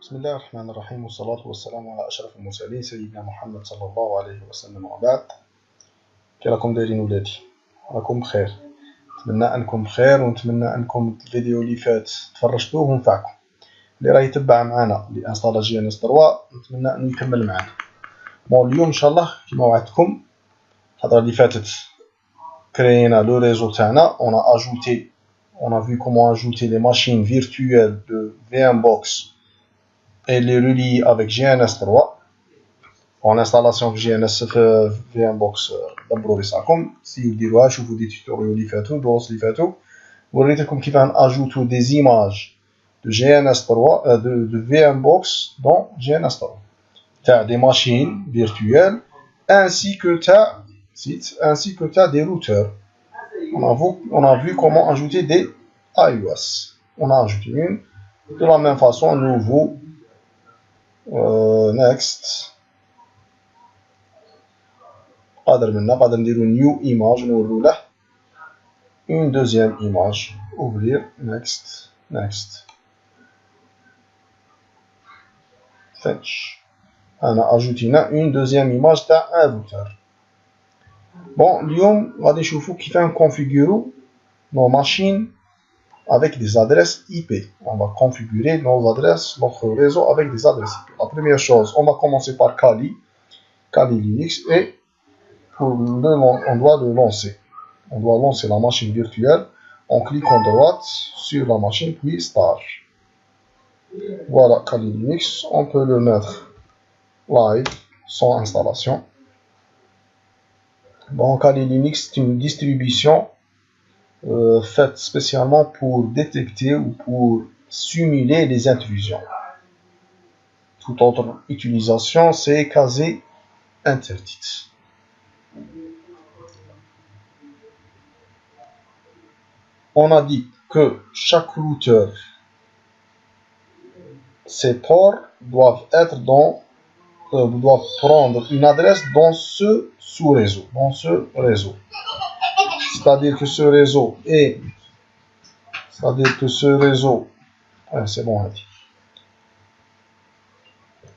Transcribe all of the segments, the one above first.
بسم الله الرحمن الرحيم والصلاة والسلام على أشرف المرسلين سيدنا محمد صلى الله عليه وسلم وبعد. كي راكم دايرين ولادي؟ راكم بخير؟ نتمنى أنكم بخير ونتمنى أنكم الفيديو اللي فات تفرجتوه ونفعكم. اللي راه يتبع معنا لإنستالا GNS 3 نتمنى أنه يكمل معنا. بون اليوم إن شاء الله كيما وعدتكم الحلقة اللي فاتت كرينا لو ريزو تاعنا. on a vu comment ajouter les machines virtuelles de VMbox et les relier avec GNS3 en installation GNS VMbox. دبروا راسكم سي ديروها شوفوا دي توتوريال اللي فاتوا دروس اللي فاتوا وريتكم كيف ناجوتو دي زيماج de GNS3 de VMbox dans GNS3 تاع des machines virtuelles ainsi que t'as des routeurs. On a vu comment ajouter des iOS. On a ajouté une de la même façon. Nouveau, next. قادر نديرو new image نورو له une deuxième image. Ouvrir, next. Fetch. On a ajouté une deuxième image تاع un routeur. Bon, اليوم غادي نشوفو كيف نكونفيغورو nos machines avec des adresses IP. On va configurer nos adresses, notre réseau avec des adresses IP. La première chose, on va commencer par Kali Linux, et on doit le lancer. On doit lancer la machine virtuelle en cliquant droite sur la machine puis Start. Voilà Kali Linux, on peut le mettre live sans installation. Bon, Kali Linux c'est une distribution faite spécialement pour détecter ou pour simuler les intrusions. Toute autre utilisation, c'est quasi interdite. On a dit que chaque routeur, ses ports doivent prendre une adresse dans ce sous-réseau, C'est-à-dire que ce réseau est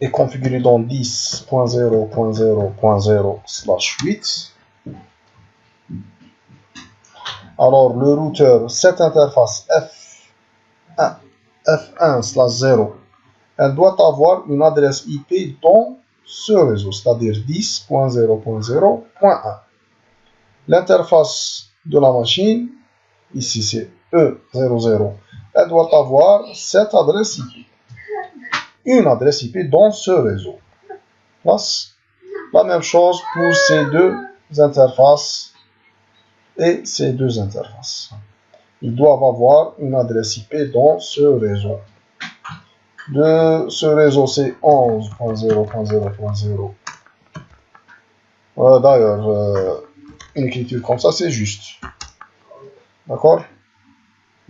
est configuré dans 10.0.0.0/8. Alors le routeur, cette interface F1/0, elle doit avoir une adresse IP dans ce réseau, c'est-à-dire 10.0.0.1. L'interface de la machine, ici c'est E00, elle doit avoir cette adresse IP. Une adresse IP dans ce réseau. La même chose pour ces deux interfaces et ces deux interfaces. Ils doivent avoir une adresse IP dans ce réseau. De ce réseau, c'est 11.0.0.0. D'ailleurs, une écriture comme ça, c'est juste. D'accord?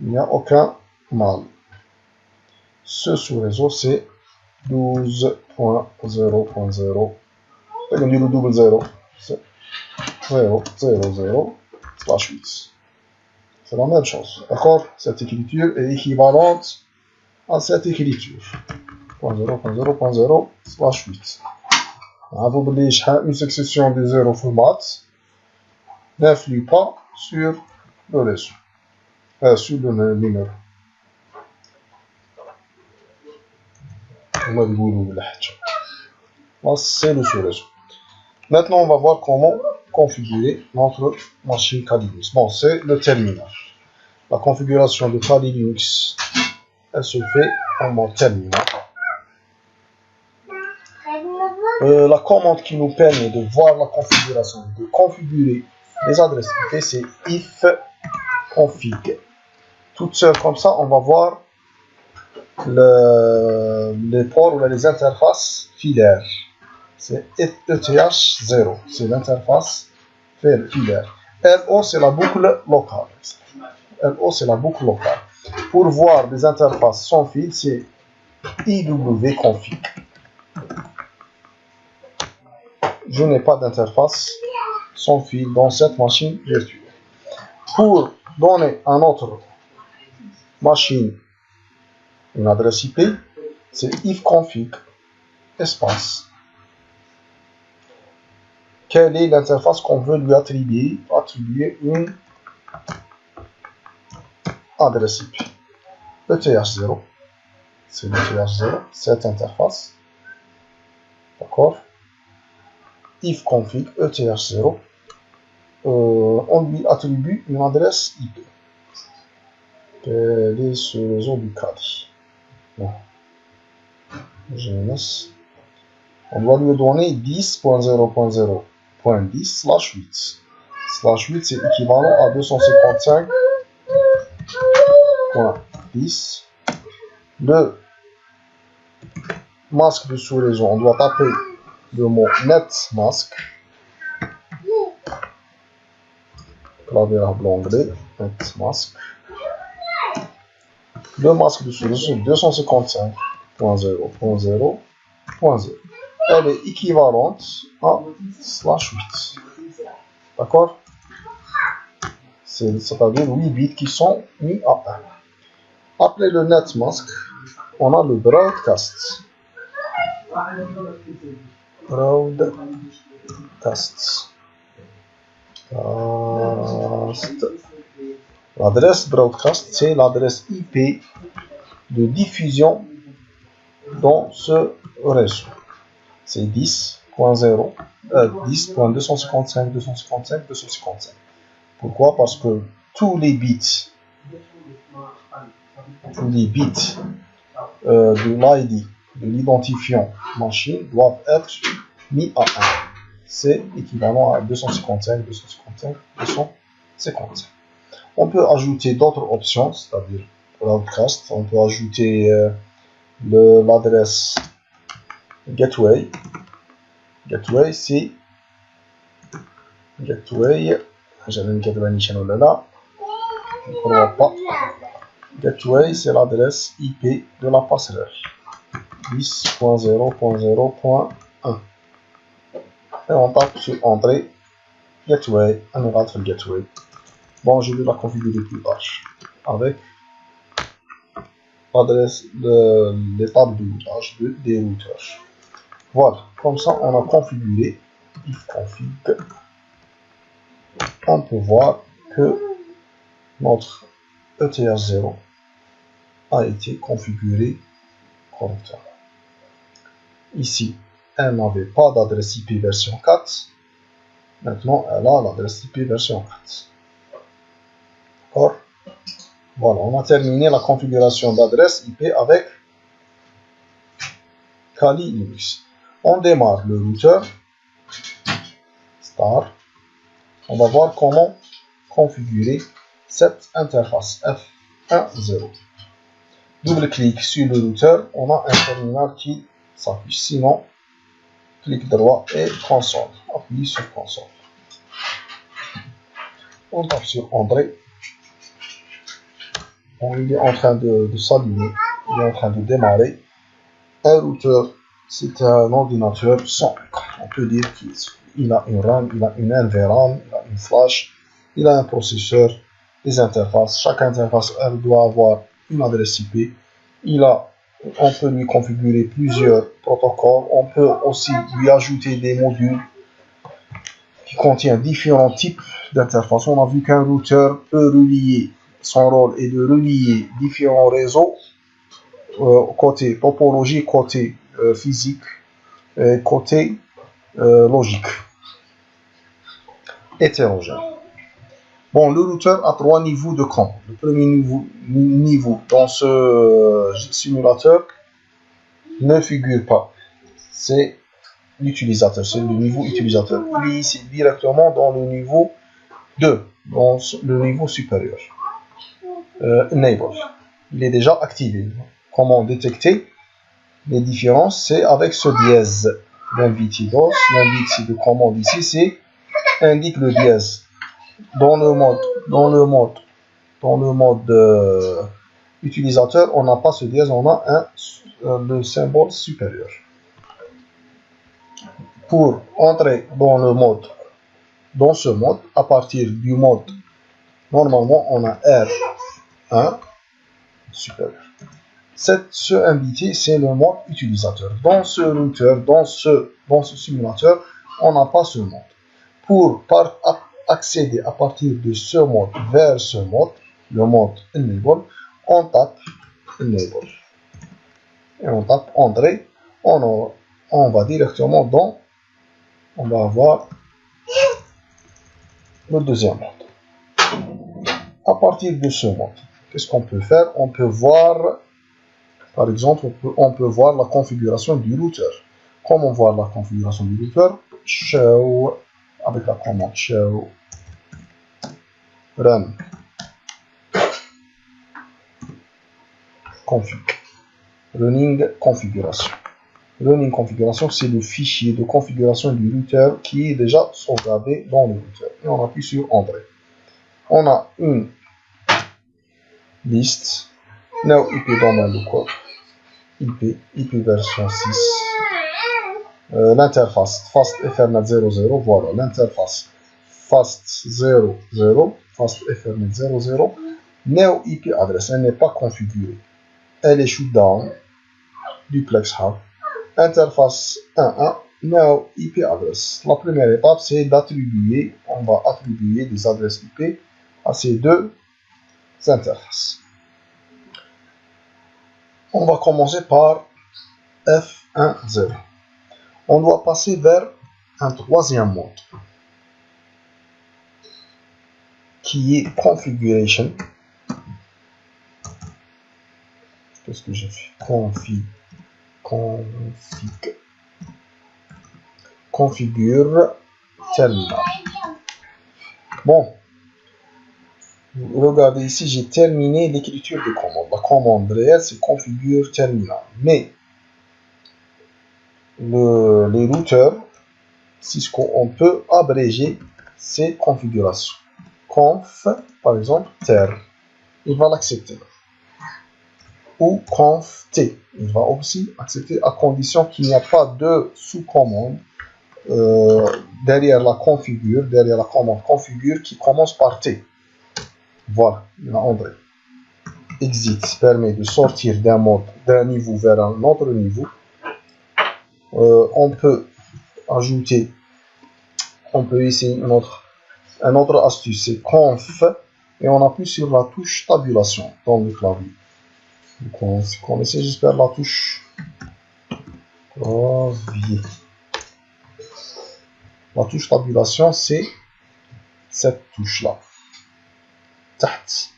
Il n'y a aucun mal. Ce sous-réseau, c'est 12.0.0. On dit le double 0. C'est 0.0.0/8. C'est la même chose. D'accord? Cette écriture est équivalente à cette écriture. 0.0.0/8. Vous voulez une succession de 0 format n'influe pas sur le réseau. Sur le numéro. C'est le sous-réseau. Maintenant, on va voir comment configurer notre machine Kali Linux. Bon, c'est le terminal. La configuration de Kali Linux, elle se fait en mode terminal. La commande qui nous permet de voir la configuration, de configurer les adresses IP, c'est ifconfig. Toute seule comme ça, on va voir les ports ou les interfaces filaires. C'est ETH0, c'est l'interface filaire. LO, c'est la boucle locale. Pour voir des interfaces sans fil, c'est IWconfig. Je n'ai pas d'interface sans fil dans cette machine virtuelle. Pour donner à notre machine une adresse IP, c'est if config espace. Quelle est l'interface qu'on veut lui attribuer? Attribuer une adresse IP. ETH0, c'est l'ETH0, cette interface. D'accord? If config ETH0, on lui attribue une adresse IP. Quel est ce réseau du cadre? Bon. GNS. On doit lui donner 10.0.0.10/8. /8 c'est équivalent à 255.10. Le masque de sous-réseau, on doit taper le mot netmask. Clavier anglais, netmask. Le masque de sous-réseau c'est 255.0.0.0. Elle est équivalente à /8. D'accord? C'est-à-dire 8 bits qui sont mis à 1. Après le netmask, on a le broadcast. L'adresse broadcast, c'est l'adresse IP de diffusion dans ce réseau. C'est 10.255.255.255. Pourquoi? Parce que tous les bits de l'ID, de l'identifiant machine, doivent être mis à 1. C'est équivalent à 255, 255, 255. On peut ajouter d'autres options, c'est-à-dire broadcast. On peut ajouter l'adresse gateway. Gateway, c'est Gateway, c'est l'adresse IP de la passerelle 10.0.0.1. Et on tape sur Entrée, Gateway, on rentre le Gateway. Bon, je vais la configurer plus tard avec l'adresse de l'étape de routage des routeurs. Voilà, comme ça on a configuré if config. On peut voir que notre ETH0 a été configuré correctement. Ici, elle n'avait pas d'adresse IP version 4. Maintenant, elle a l'adresse IP version 4. D'accord? Voilà, on a terminé la configuration d'adresse IP avec Kali Linux. On démarre le routeur. Start. On va voir comment configurer cette interface F10. Double-clic sur le routeur, on a un terminal qui s'affiche. Sinon, clic droit et console. Appuyez sur console. On tape sur Entrée. Il est en train de s'allumer. Il est en train de démarrer. Un routeur, c'est un ordinateur sans écran. On peut dire qu'il a une RAM, il a une NVRAM, il a une flash, il a un processeur, des interfaces. Chaque interface, elle doit avoir une adresse IP. On peut lui configurer plusieurs protocoles. On peut aussi lui ajouter des modules qui contiennent différents types d'interfaces. On a vu qu'un routeur peut relier, son rôle est de relier différents réseaux, côté topologie, côté physique, et côté logique, hétérogène. Bon, le routeur a 3 niveaux de commande. Le premier niveau dans ce simulateur ne figure pas. C'est l'utilisateur, c'est le niveau utilisateur. Il est ici directement dans le niveau 2, dans le niveau supérieur. Enable. Il est déjà activé. Comment détecter les différences? C'est avec ce dièse. L'invite DOS, l'invite de commande ici, c'est indique le dièse. Dans le mode utilisateur, on n'a pas ce dièse, on a le symbole supérieur. Pour entrer dans ce mode, à partir du mode, normalement on a R1 supérieur. Ce invité, c'est le mode utilisateur. Dans ce routeur, dans ce simulateur, on n'a pas ce mode. Pour accéder à partir de ce mode vers ce mode, le mode enable, on tape enable. Et on tape André. On va directement dans, on va avoir le deuxième mode. À partir de ce mode, qu'est-ce qu'on peut faire? On peut voir, par exemple, on peut voir la configuration du routeur. Comment voir la configuration du routeur? Show, avec la commande show run config. Running configuration. Running configuration, c'est le fichier de configuration du routeur qui est déjà sauvegardé dans le routeur. Et on appuie sur André. On a une liste. Now IP domaine local. IP version 6. L'interface Fast Ethernet 00. Voilà, l'interface Fast 00. Fast Ethernet 00. Now IP adresse. Elle n'est pas configurée. Elle est shutdown. Duplex hub. Interface 1.1, now IP adresse. La première étape, c'est d'attribuer, on va attribuer des adresses IP à ces deux interfaces. On va commencer par F10. On doit passer vers un troisième mode qui est configuration. Qu'est-ce que j'ai fait? Configure terminal. Bon, regardez ici, j'ai terminé l'écriture de commande. La commande réelle, c'est configure terminal. Mais les routeurs Cisco, on peut abréger ces configurations. Conf, par exemple, ter, il va l'accepter. Ou conf t, il va aussi accepter à condition qu'il n'y a pas de sous-commande derrière la commande configure qui commence par t. Voilà, il a André. Exit permet de sortir d'un niveau vers un autre niveau. On peut ajouter, on peut essayer une autre astuce, c'est conf, et on appuie sur la touche tabulation dans le clavier. Donc vous connaissez, j'espère, la touche clavier. La touche tabulation, c'est cette touche-là. Taht,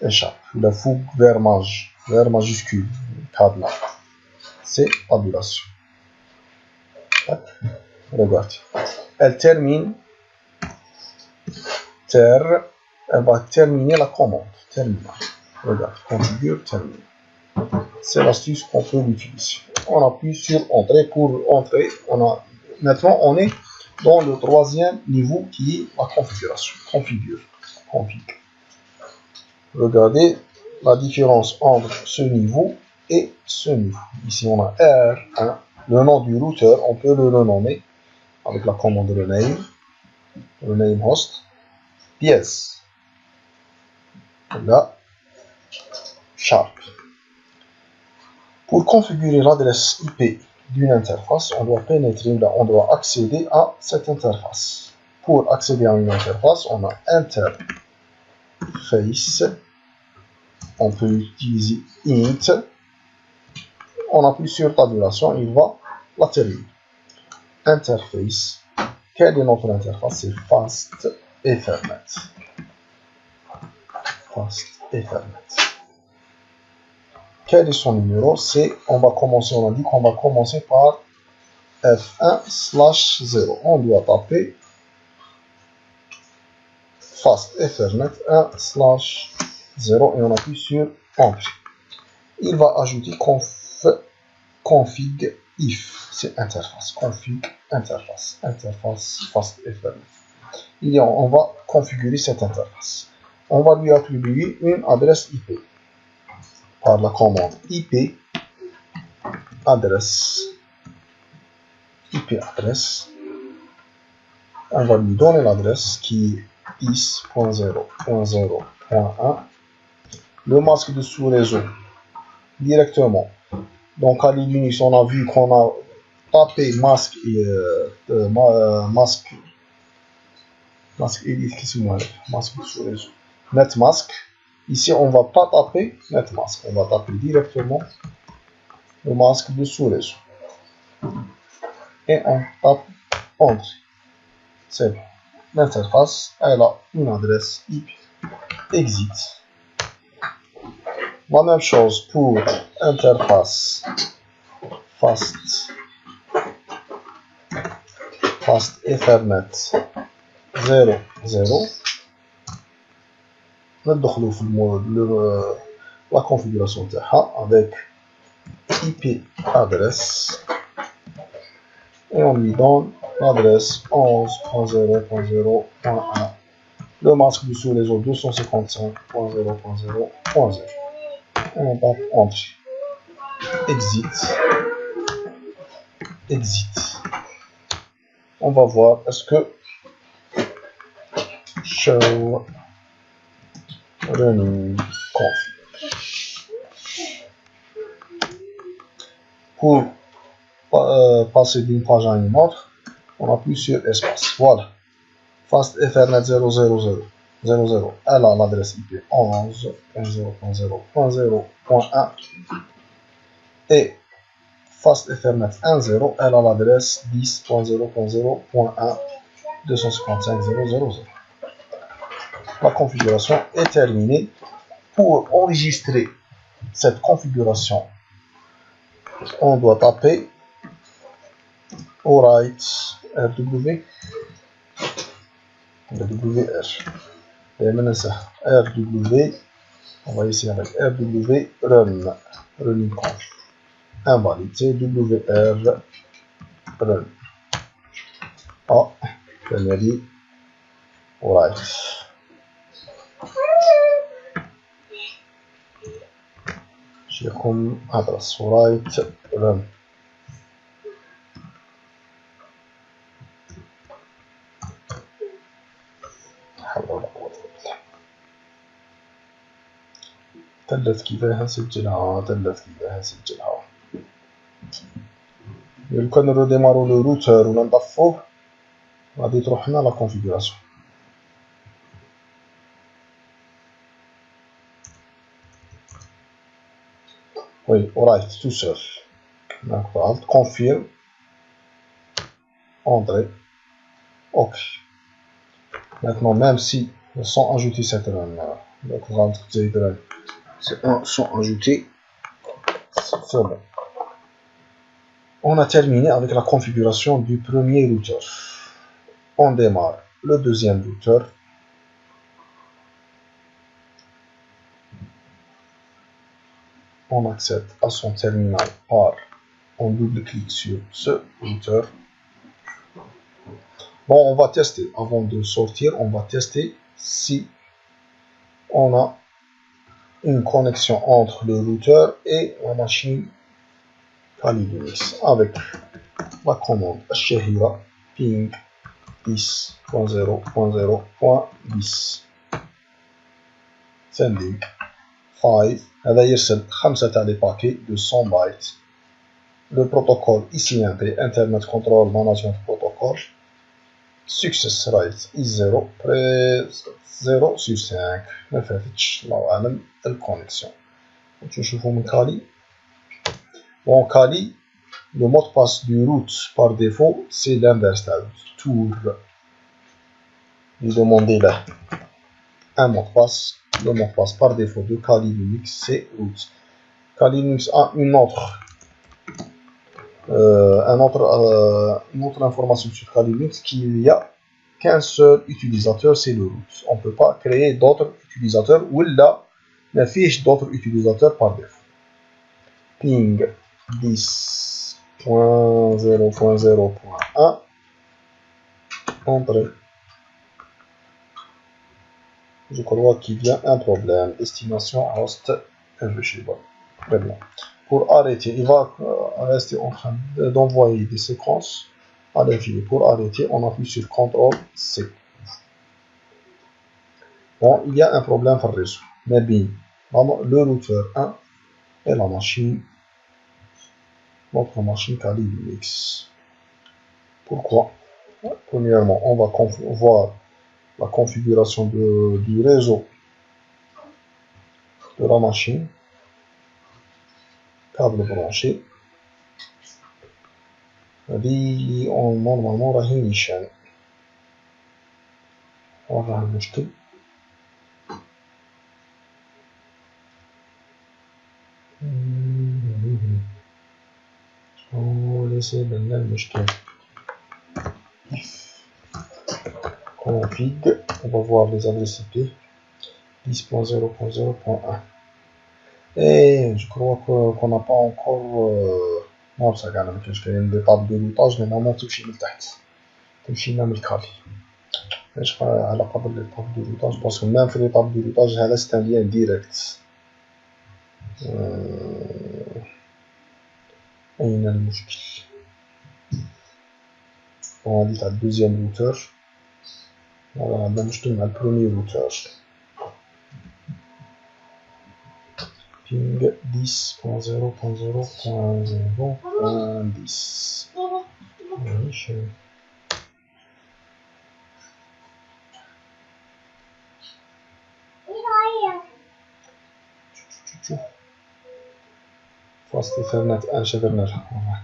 échappe, la fougue vers majuscule, câble là. C'est tabulation. Regarde. Elle termine, elle va terminer la commande. Terminal. Regarde, configure, termine. C'est l'astuce qu'on peut utiliser. On appuie sur Entrée pour entrer. Maintenant, on est dans le troisième niveau qui est la configuration. Config. Regardez la différence entre ce niveau et ce niveau. Ici, on a R1. Le nom du routeur, on peut le renommer avec la commande rename host, pièce. Là, sharp. Pour configurer l'adresse IP d'une interface, on doit accéder à cette interface. Pour accéder à une interface, on a interface. On peut utiliser int. On appuie sur tabulation, il va la terminer. Interface. Quelle est notre interface? C'est Fast Ethernet. Fast Ethernet. Quel est son numéro? On a dit qu'on va commencer par F1/0. On doit taper Fast Ethernet 1/0 et on appuie sur Entrée. Il va ajouter config if, c'est interface, config interface Fast Ethernet. On va configurer cette interface. On va lui attribuer une adresse IP par la commande IP adresse. On va lui donner l'adresse qui est is.0.0.1. Le masque de sous-réseau, directement. Donc à Linux, on a vu qu'on a tapé masque et masque edit qui se moelle, masque sous réseau, netmask. Ici, on va pas taper netmask, on va taper directement le masque de sous réseau et on tape entrée. C'est bon. L'interface, elle a une adresse IP exit. La même chose pour interface fast Ethernet 00. ندخلوا في la configuration تاعها avec IP adresse et on lui donne l'adresse 11.0.0.1, le masque du sous-réseau 255.0.0.0. On tape entrée, exit. On va voir est-ce que show running config. Pour passer d'une page à une autre, on appuie sur espace. Voilà. Fast Ethernet 000. Elle a l'adresse IP 11.0.0.0.1 et Fast Ethernet 10, elle a l'adresse 10.0.0.1 255.0.0.0. La configuration est terminée. Pour enregistrer cette configuration, on doit taper write rw wr et maintenant rw, on va essayer avec rw running conf invalide, c'est wr run premier write comme adresse write run. تلت كيفاه نسجلها لو كان نريديمارو لو روتر ولا نطفوه غادي تروح هنا لا كونفيغوراسيون. وي رايت تو سول نقطة confirm entrer ok. Maintenant même si sans ajouter cette run donc sont ajoutés, c'est bon. On a terminé avec la configuration du premier routeur. On démarre le deuxième routeur. On accède à son terminal par on double-clique sur ce routeur. Bon, on va tester. Avant de sortir, on va tester si on a une connexion entre le routeur et la machine Kali Linux avec la commande الشهيرة ping 10.0.0.10 sending 5. هذا يرسل 5 تاع لي باكي de 100 بايت. Le protocole ICMP Internet Control Management Protocol. Success rate is 0 0 sur 5. ما فاتتش الله أعلم الكونيكسيون. نشوفو من كالي. Bon, Kali, le mot de passe du root par défaut, c'est l'inverse. Tour. Lui demander là un mot de passe. Le mot de passe par défaut de Kali Linux, c'est root. Kali Linux a une autre information sur Kali Linux qu'il n'y a qu'un seul utilisateur, c'est le root. On ne peut pas créer d'autres utilisateurs ou là, la fiche d'autres utilisateurs par défaut. Ping 10.0.0.1 entrée. Je crois qu'il y a un problème. Destination host invisible. Très bien. Pour arrêter, il va rester en train d'envoyer des séquences à l'infini. Pour arrêter, on appuie sur CTRL-C. Bon, il y a un problème par réseau. Mais bien, le routeur 1 et la machine, notre machine Kali Linux. Pourquoi? Premièrement, on va voir la configuration du réseau de la machine, câble branché. هذه normalement راهي نيشان. راه المشكل ليس لنا المشكل. Config, on va voir les adresses IP 10.0.0.1. Et je crois qu'on n'a pas encore non ça كاع ما كاينش كاين دي طاب دو لوطاج نورمالمون تمشي من تحت تمشي لنا من الكالي اش على قبل لي طاب دو لوطاج باسكو ميم في لي طاب دو لوطاج هذا سي ان لين ديريكت. أين المشكل؟ هذه تاع الدوزيام روتور عندنا مشكل مع البروميي روتور. ping 10.0.0.0.10 ماشي فاست ايثرنت شبرنا لها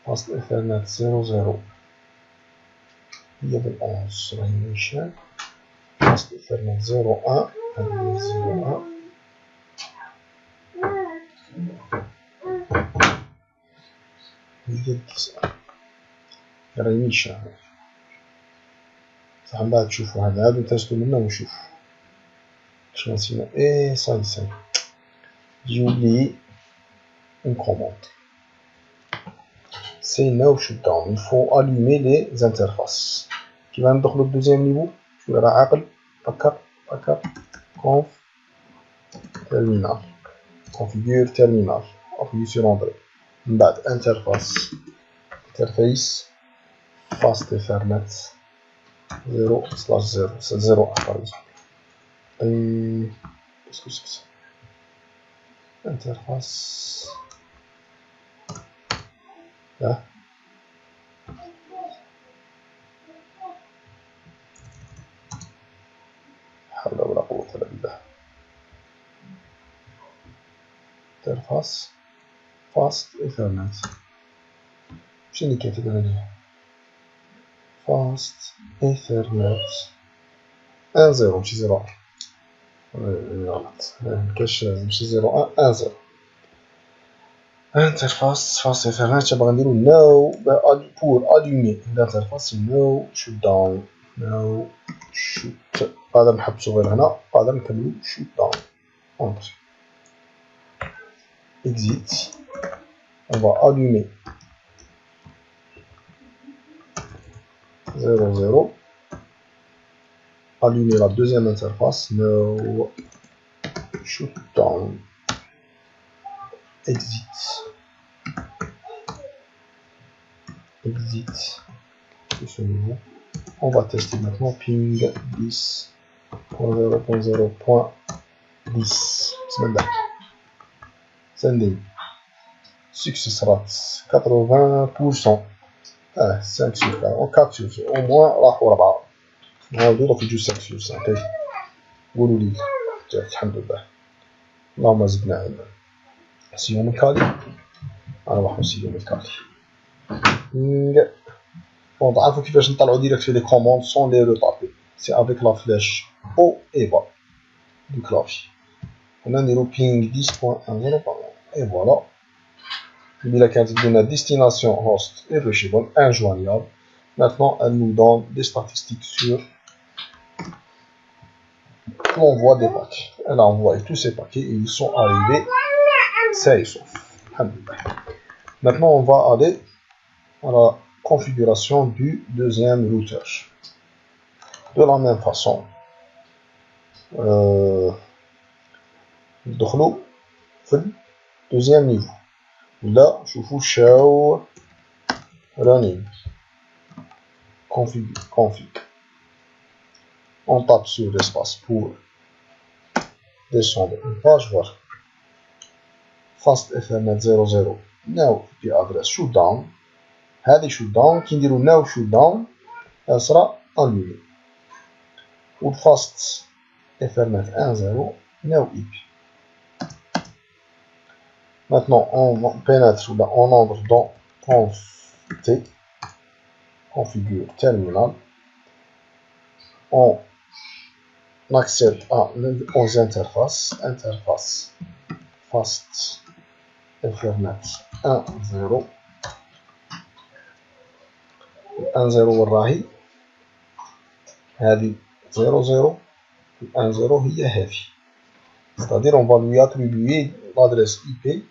فاست ايثرنت 00 هي بال11 راهي نيشان فاست ايثرنت 01 هذه 01 هي التسعة راهي نيشان صح. من بعد تشوفوا هذا هادو تاستو منا ونشوف شنو نسينا. ايه صاي j'ai oublié une commande. C'est now shutdown. Il faut allumer les interfaces. Qui va ندخلو au deuxième niveau. شو راه عاقل فكر conf terminal configure terminal appuyer sur entrée من بعد interface fast ethernet 0/0 c'est 0 par exemple. qu'est-ce que c'est que ça interface là حول ولا قوة إلا بالله. interface fast ethernet شنو اللي كاتب هنا fast ethernet 1/0 ماشي 0 غلط مكاش ماشي 0 1 0 interface fast ethernet تبغى نديرو no pour allumer l'interface no shutdown no shoot قادر نحبسو غير هنا قادر نكملو shutdown entrée exit. On va allumer 0/0 allumer la deuxième interface no shutdown exit c'est ce niveau. On va tester maintenant ping 10.0.0.10 sending success rate 80%. 5 sur 4 sur 5 au moins راحوا 4 نعاودو دوك يجيو 5 sur 5 قولوا لي الحمد لله اللهم زدنا علما. نسيو من كالي نروحو نسيو من كالي. بون تعرفوا كيفاش نطلعو ديريكت في لي كوموند سون لي روطابي سي افيك لا فلاش او اي با du clavier. On a نديرو ping 10.1.0 et voilà. Il a une destination host irreachable injoignable. Maintenant, elle nous donne des statistiques sur l'envoi des paquets. Elle a envoyé tous ces paquets et ils sont arrivés sains et saufs. Maintenant, on va aller à la configuration du deuxième routeur. De la même façon, ندخلو في deuxième niveau. Là, je vous show running config. On tape sur l'espace pour descendre une page, voir fast ethernet 00 now IP address shutdown. هذه shutdown كي نديرو now shutdown سera allumé. Ou fast ethernet 10 now IP. Maintenant on pénètre ou on entre dans conf t, configure terminal, on accède aux interfaces fast ethernet 10 والراهي هذه 00 10 هي هذه. C'est-à-dire on va lui attribuer l'adresse IP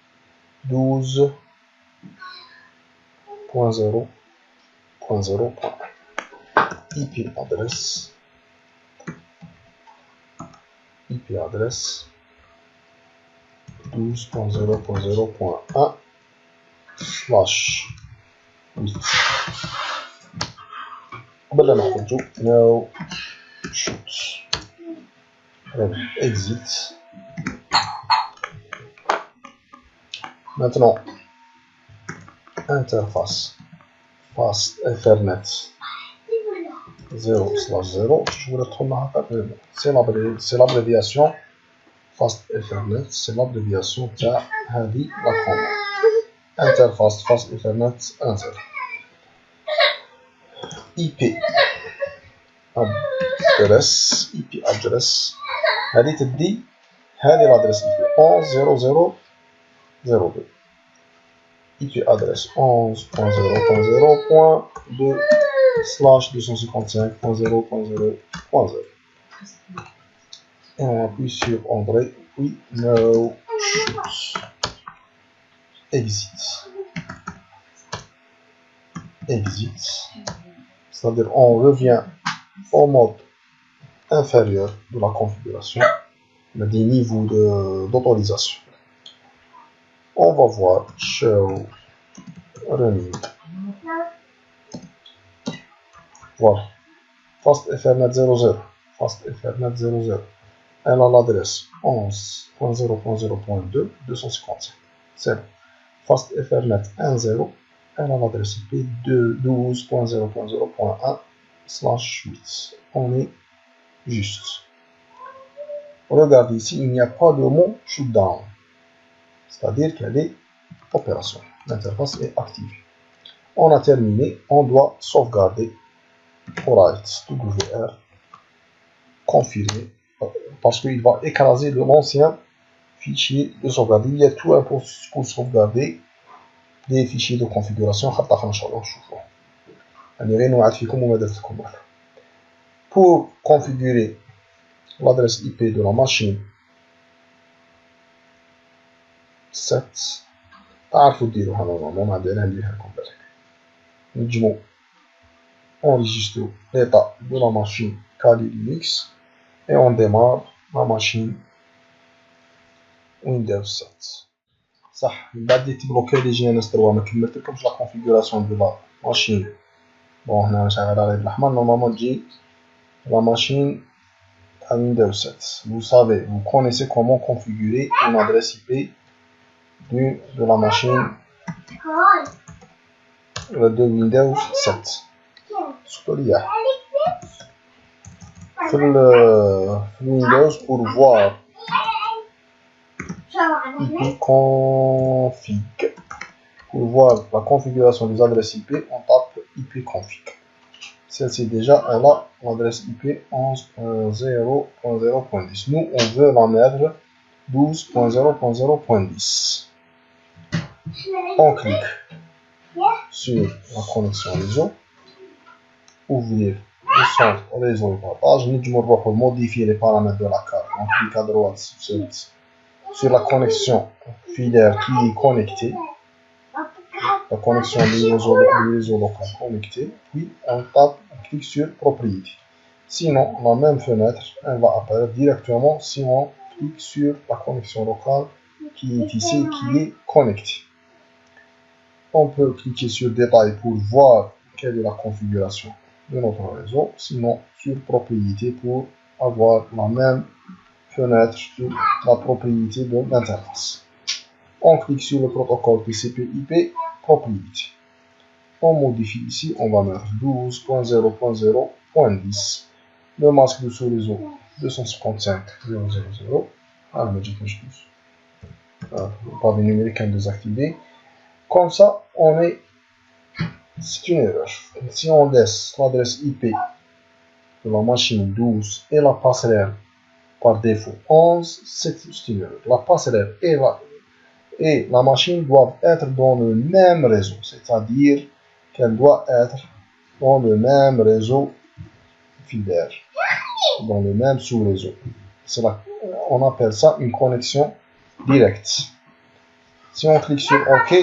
12.0.0.1 IP adresse 12.0.0.1 slash 8. قبل لا نخرجو now shoot exit. Maintenant interface fast ethernet 0/0. C'est l'abréviation fast ethernet, c'est l'abréviation de هذه la commande interface fast ethernet 10 IP address هذه تدي هذه l'adresse IP 11.00.02 IP adresse 11.0.0.2/255.0.0.0 et on appuie sur Entrée puis no shoot exit, c'est-à-dire on revient au mode inférieur de la configuration, des niveaux d'autorisation. On va voir show running. Voilà. Fast Ethernet 00. Fast Ethernet 00. Elle a l'adresse 11.0.0.2 255. C'est bon. Fast Ethernet 10. Elle a l'adresse IP 12.0.0.1/8. On est juste. Regardez ici, il n'y a pas de mot shutdown. C'est-à-dire qu'elle est opérationnelle. L'interface est activée. On a terminé. On doit sauvegarder. Write WR. Confirmer. Parce qu'il va écraser l'ancien fichier de sauvegarde. Il y a tout un pour sauvegarder des fichiers de configuration. Pour configurer l'adresse IP de la machine 7 تعرفوا ديروها نورمالمون ما عندنا نديرها لكم بالك نجمو enregistrer l'état de la machine Kali Linux et on démarre la machine Windows 7. صح من بعد اللي تبلوكي لي جي ان اس 3 ما كملتلكمش لا كونفيغوراسيون دو لا ماشين. بون هنا شغاله غير بالاحمر نورمالمون تجي la machine à Windows 7. Vous savez, vous connaissez comment configurer une adresse IP de la machine de Windows 7. Sur le Windows pour voir IP config. Pour voir la configuration des adresses IP, on tape IP config. Celle-ci déjà, elle a l'adresse IP 11.0.0.10. Nous, on veut la mettre 12.0.0.10. On clique sur la connexion réseau, ouvrir le centre réseau et partage. Nous allons modifier les paramètres de la carte. On clique à droite sur la connexion filaire qui est connectée. La connexion du réseau local connecté, puis on clique sur propriété. Sinon, la même fenêtre, elle va apparaître directement si on clique sur la connexion locale qui est ici, qui est connectée. On peut cliquer sur détail pour voir quelle est la configuration de notre réseau, sinon sur propriété pour avoir la même fenêtre de la propriété de l'interface. On clique sur le protocole TCP/IP, propriété. On modifie ici, on va mettre 12.0.0.10. Le masque de sous-réseau 255.0.0.0. Ah, le Magic Mesh plus. Le pavé numérique est désactivé. Comme ça, c'est une erreur. Si on laisse l'adresse IP de la machine 12 et la passerelle par défaut 11, c'est une erreur. La passerelle et la machine doivent être dans le même réseau, c'est-à-dire qu'elle doit être dans le même réseau filaire, dans le même sous-réseau. On appelle ça une connexion directe. Si on clique sur OK,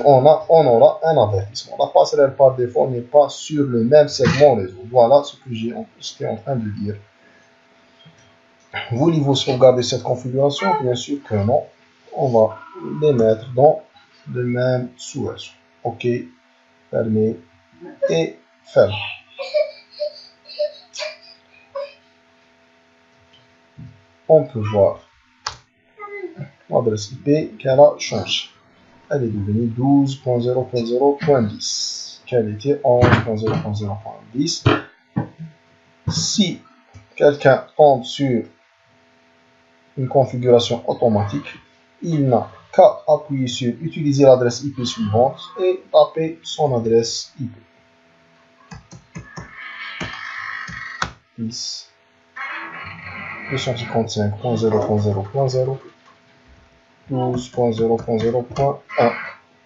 on aura un avertissement. La passerelle par défaut n'est pas sur le même segment réseau. Voilà ce que j'étais en train de dire. Voulez-vous sauvegarder cette configuration? Bien sûr que non. On va les mettre dans le même sous-réseau. OK, fermé et fermé. On peut voir l'adresse IP qu'elle a changé. Elle est devenue 12.0.0.10, qu'elle était 11.0.0.10. Si quelqu'un tombe sur une configuration automatique, il n'a qu'à appuyer sur utiliser l'adresse IP suivante et taper son adresse IP. 10 255.0.0.0 12.0.0.1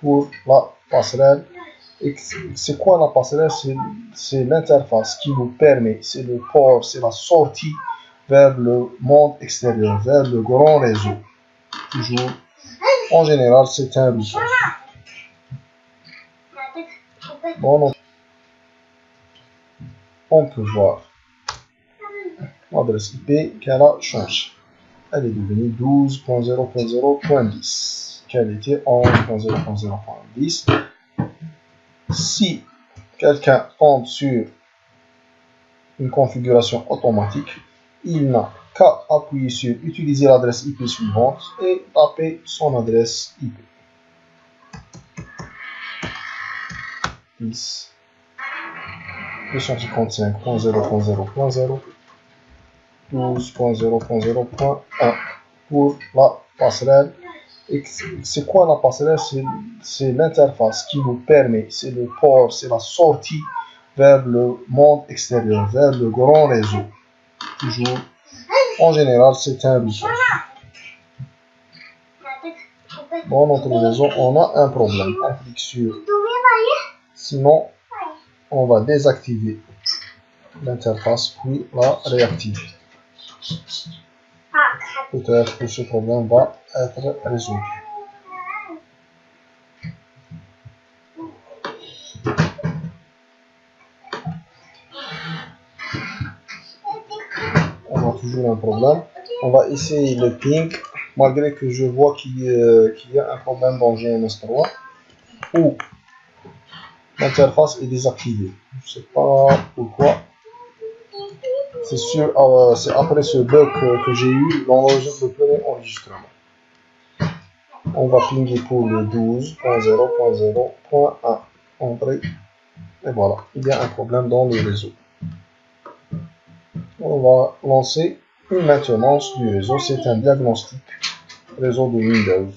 pour la passerelle. C'est quoi la passerelle? C'est l'interface qui nous permet, c'est le port, c'est la sortie vers le monde extérieur, vers le grand réseau. Toujours, en général, c'est un réseau. Bon, on peut voir l'adresse IP qu'elle a changé. Elle est devenue 12.0.0.10, qu'elle était 11.0.0.10. Si quelqu'un tombe sur une configuration automatique, il n'a qu'à appuyer sur utiliser l'adresse IP suivante et taper son adresse IP. 10 255.0.0.0 12.0.0.1 pour la passerelle. C'est quoi la passerelle? C'est l'interface qui nous permet, c'est le port, c'est la sortie vers le monde extérieur, vers le grand réseau. Toujours, en général, c'est un réseau. Dans notre réseau, on a un problème. On clique sur. Sinon, on va désactiver l'interface puis la réactiver. Peut-être que ce problème va être résolu. On a toujours un problème. On va essayer le ping, malgré que je vois qu'il y a un problème dans GNS3 où l'interface est désactivée. Je ne sais pas pourquoi. C'est sûr, c'est après ce bug que j'ai eu dans le premier enregistrement. On va pinguer pour le 12.0.0.1. Entrée. Et voilà, il y a un problème dans le réseau. On va lancer une maintenance du réseau. C'est un diagnostic réseau de Windows.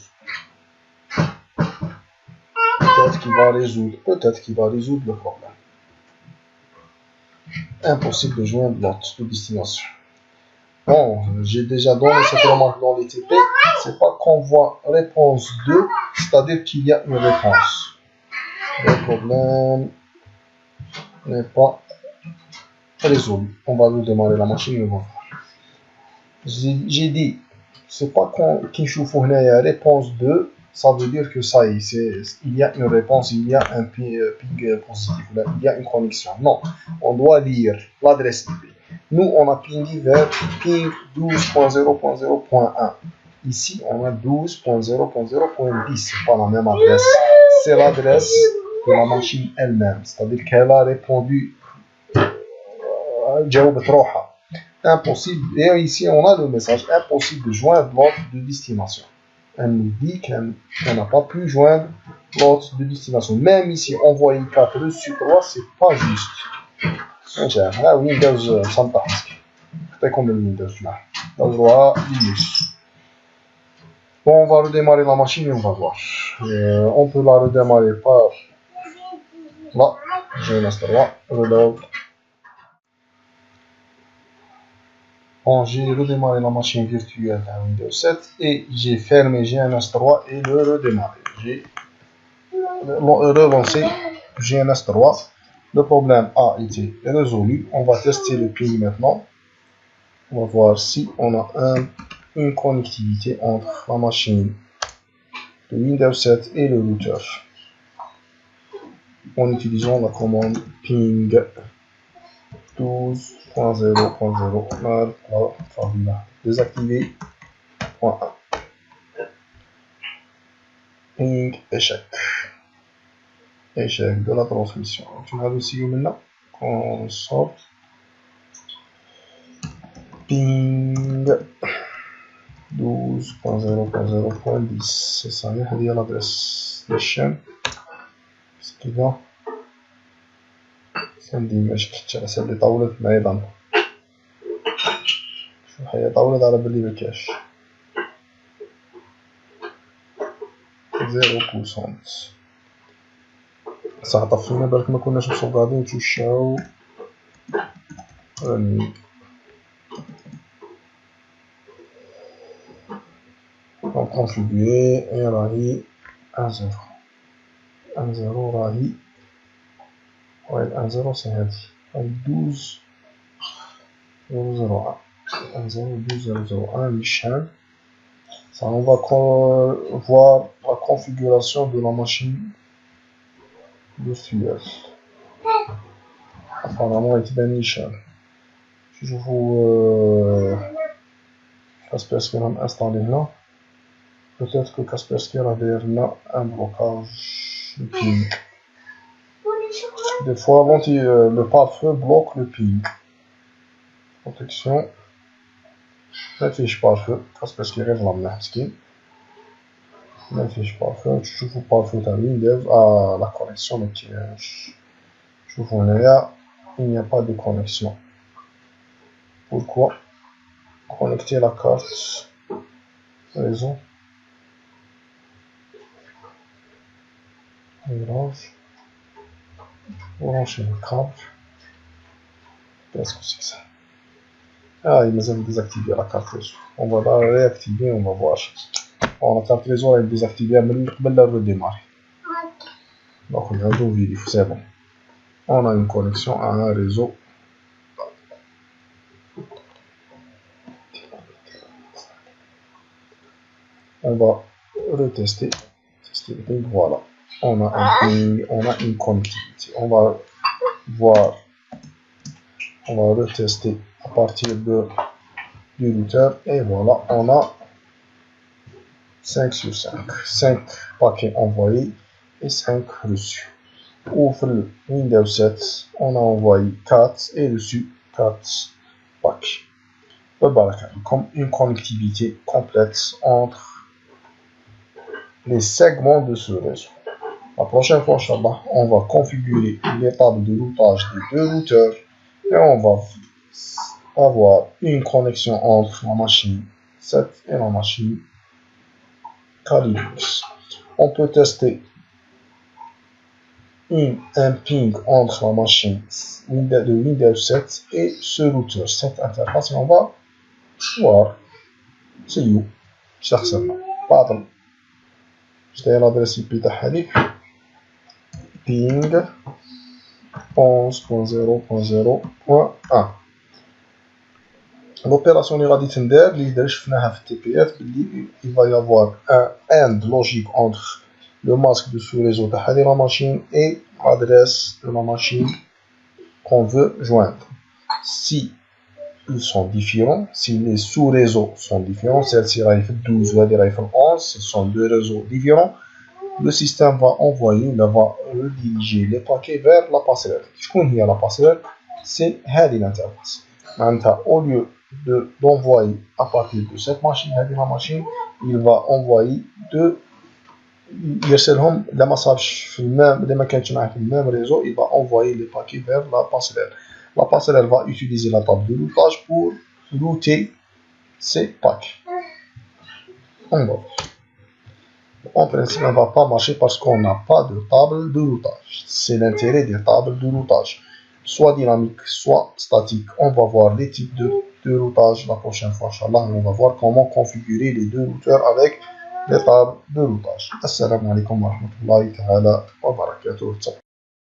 Peut-être qu'il va résoudre le problème. Impossible de joindre l'autre de destination. Bon, j'ai déjà donné cette remarque dans les TP. C'est pas qu'on voit réponse 2, c'est-à-dire qu'il y a une réponse. Le problème n'est pas résolu. On va redémarrer la machine et voir. J'ai dit, c'est pas qu'il faut une réponse 2, ça veut dire que ça y est, il y a une réponse, il y a un ping positif, il y a une connexion. Non, on doit lire l'adresse IP. Nous, on a pingé vers ping 12.0.0.1. Ici, on a 12.0.0.10. C'est pas la même adresse. C'est l'adresse de la machine elle-même. C'est-à-dire qu'elle a répondu impossible, et ici on a le message impossible de joindre l'autre de destination. Elle nous dit qu'elle n'a pas pu joindre l'autre de destination. Même ici, envoyer 4 reçu 3, c'est pas juste. Ah, Windows fantastique. C'est comme Windows là. Là, Linux. Bon, on va redémarrer la machine et on va voir. On peut la redémarrer par là. J'ai un S3, reload. Bon, j'ai redémarré la machine virtuelle à Windows 7 et j'ai fermé GNS3 et le redémarré. J'ai relancé GNS3. Le problème a été résolu. On va tester le ping maintenant. On va voir si on a une connectivité entre la machine de Windows 7 et le routeur. En utilisant la commande ping 12.0.0. Désactiver. Point 1. Ping échec. Échec de la transmission. Tu vas aussi maintenant. On sort. Ping 12.0.0.10. C'est ça, il y a l'adresse de chaîne. Ce qui va. عندي مشكل على سبيل طاولة أيضا شو هي طاولة على بلي بكاش 0% صح طفينا بالك ما كناش مصوبادين تشاو رني دونك كونفيغوري اي راهي 1-0 راهي وين 1-0 سي هادي راهي 12.0.0.1 Michel. Ça, on va voir la configuration de la machine virtuelle. Apparemment, elle est bien Michel. Je vous Kaspersky va installer là. Peut-être que Kaspersky a derrière un blocage de ping. Des fois, le pare-feu bloque le ping. Protection. ما فيش بارفو كاسبرسكي غير ظلمنا مسكين ما فيش بارفو تشوفو بارفو تاع ويندوز لا كونيكسيون مكاينش شوفو هنايا il n'y a pas de connexion. Pourquoi connecter la carte réseau mélange brancher le câble. Qu'est-ce que c'est que ça? Ah, il m'a désactivé la carte réseau. On va la réactiver, on va voir. Bon, la carte réseau elle est désactivée, mais elle va redémarrer. Donc, on va vérifier, c'est bon. On a une connexion à un réseau. On va retester. Tester le ping, voilà. On a un ping, on a une connectivité. On va voir. On va retester à partir du routeur. Et voilà, on a 5 sur 5. 5 paquets envoyés et 5 reçus. Ouvre le Windows 7, on a envoyé 4 et reçu 4 paquets. Comme une connectivité complète entre les segments de ce réseau. La prochaine fois, Inch'Allah, on va configurer l'étape de routage des deux routeurs et on va avoir une connexion entre la machine 7 et la machine Linux. On peut tester un ping entre la machine de Windows 7 et ce routeur, cette interface, et on va voir. C'est you. Certainement. Pardon. J'ai l'adresse IP تاعها ping 11.0.0.1. L'opération اللي غادي تندار اللي شفناها في TPF il va y avoir un AND logique entre le masque de sous-réseau de la machine et l'adresse de la machine qu'on veut joindre. Si ils sont différents, si les sous-réseaux sont différents, celle-ci RIFE 12 ou RIFE 11, ce sont deux réseaux différents, le système va envoyer, va rediriger les paquets vers la passerelle. Je connais la passerelle, c'est l'interface. Maintenant, au lieu d'envoyer à partir de cette machine, la machine, il va envoyer يرسلهم لما صابش في المام إذا ما كانش معاه في المام réseau, il va envoyer les paquets vers la passerelle. La passerelle va utiliser la table de routage pour router ces paquets. En principe, ça ne va pas marcher parce qu'on n'a pas de table de routage. C'est l'intérêt des tables de routage. Soit dynamique, soit statique. On va voir les types de routage la prochaine fois. Inch'Allah, on va voir comment configurer les deux routeurs avec les tables de routage. Assalamu alaikum wa rahmatullahi ta'ala wa barakatuh.